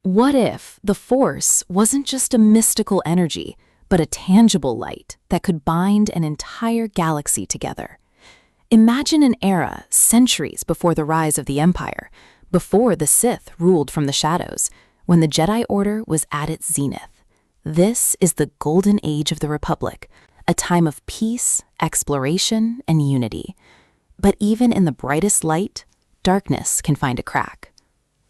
What if the Force wasn't just a mystical energy, but a tangible light that could bind an entire galaxy together? Imagine an era centuries before the rise of the Empire, before the Sith ruled from the shadows, when the Jedi Order was at its zenith. This is the golden age of the Republic, a time of peace, exploration, and unity. But even in the brightest light, darkness can find a crack.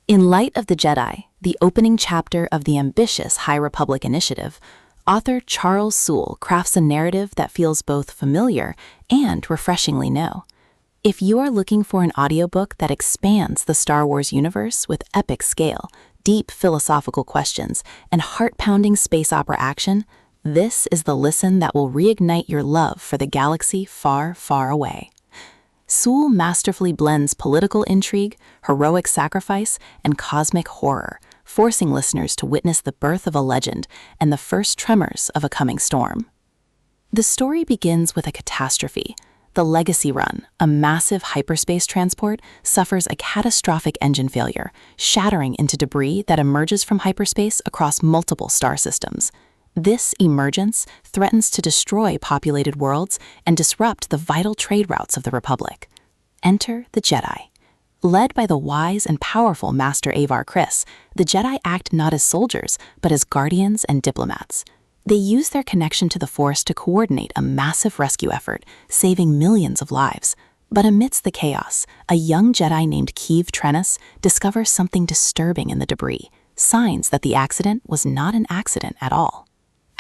In Light of the Jedi, the opening chapter of the ambitious High Republic initiative, author Charles Soule crafts a narrative that feels both familiar and refreshingly new. If you are looking for an audiobook that expands the Star Wars universe with epic scale, deep philosophical questions, and heart-pounding space opera action, this is the listen that will reignite your love for the galaxy far, far away. Soule masterfully blends political intrigue, heroic sacrifice, and cosmic horror, forcing listeners to witness the birth of a legend and the first tremors of a coming storm. The story begins with a catastrophe. The Legacy Run, a massive hyperspace transport, suffers a catastrophic engine failure, shattering into debris that emerges from hyperspace across multiple star systems. This emergence threatens to destroy populated worlds and disrupt the vital trade routes of the Republic. Enter the Jedi. Led by the wise and powerful Master Avar, the Jedi act not as soldiers, but as guardians and diplomats. They use their connection to the Force to coordinate a massive rescue effort, saving millions of lives. But amidst the chaos, a young Jedi named Keeve discovers something disturbing in the debris, signs that the accident was not an accident at all.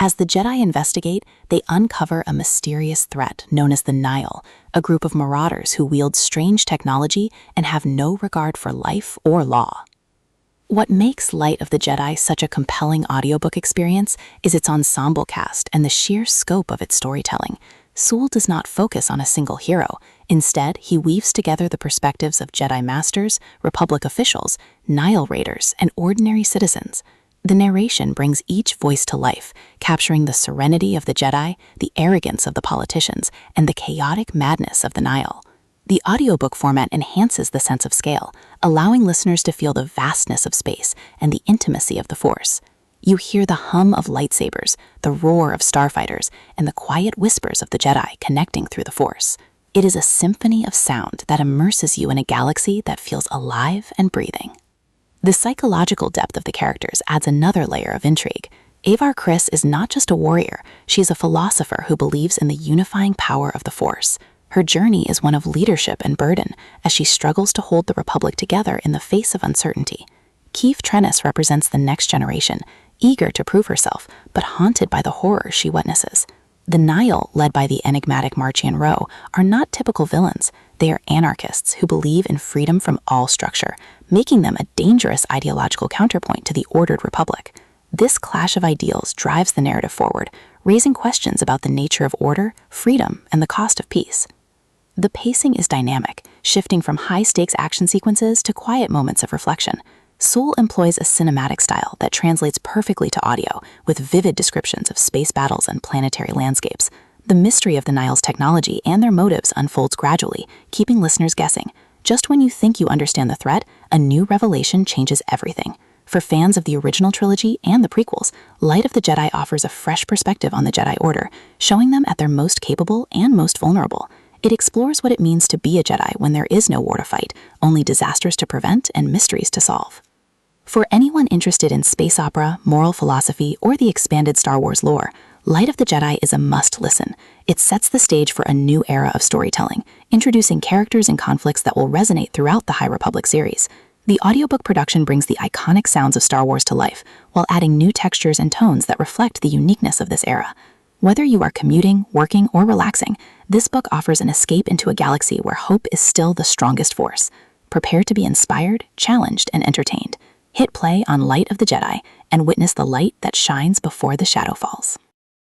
As the Jedi investigate, they uncover a mysterious threat known as the Nihil, a group of marauders who wield strange technology and have no regard for life or law. What makes Light of the Jedi such a compelling audiobook experience is its ensemble cast and the sheer scope of its storytelling. Soule does not focus on a single hero. Instead, he weaves together the perspectives of Jedi Masters, Republic officials, Nihil raiders, and ordinary citizens. The narration brings each voice to life, capturing the serenity of the Jedi, the arrogance of the politicians, and the chaotic madness of the Nihil. The audiobook format enhances the sense of scale, allowing listeners to feel the vastness of space and the intimacy of the Force. You hear the hum of lightsabers, the roar of starfighters, and the quiet whispers of the Jedi connecting through the Force. It is a symphony of sound that immerses you in a galaxy that feels alive and breathing. The psychological depth of the characters adds another layer of intrigue. Avar is not just a warrior, she is a philosopher who believes in the unifying power of the Force. Her journey is one of leadership and burden as she struggles to hold the Republic together in the face of uncertainty. Keeve represents the next generation, eager to prove herself, but haunted by the horror she witnesses. The Nihil, led by the enigmatic Marchion Ro, are not typical villains. They are anarchists who believe in freedom from all structure, making them a dangerous ideological counterpoint to the ordered Republic. This clash of ideals drives the narrative forward, raising questions about the nature of order, freedom, and the cost of peace. The pacing is dynamic, shifting from high-stakes action sequences to quiet moments of reflection. Soule employs a cinematic style that translates perfectly to audio, with vivid descriptions of space battles and planetary landscapes. The mystery of the Nihil's technology and their motives unfolds gradually, keeping listeners guessing. Just when you think you understand the threat, a new revelation changes everything. For fans of the original trilogy and the prequels, Light of the Jedi offers a fresh perspective on the Jedi Order, showing them at their most capable and most vulnerable. It explores what it means to be a Jedi when there is no war to fight, only disasters to prevent and mysteries to solve. For anyone interested in space opera, moral philosophy, or the expanded Star Wars lore, Light of the Jedi is a must-listen. It sets the stage for a new era of storytelling, introducing characters and conflicts that will resonate throughout the High Republic series. The audiobook production brings the iconic sounds of Star Wars to life, while adding new textures and tones that reflect the uniqueness of this era. Whether you are commuting, working, or relaxing, this book offers an escape into a galaxy where hope is still the strongest force. Prepare to be inspired, challenged, and entertained. Hit play on Light of the Jedi and witness the light that shines before the shadow falls.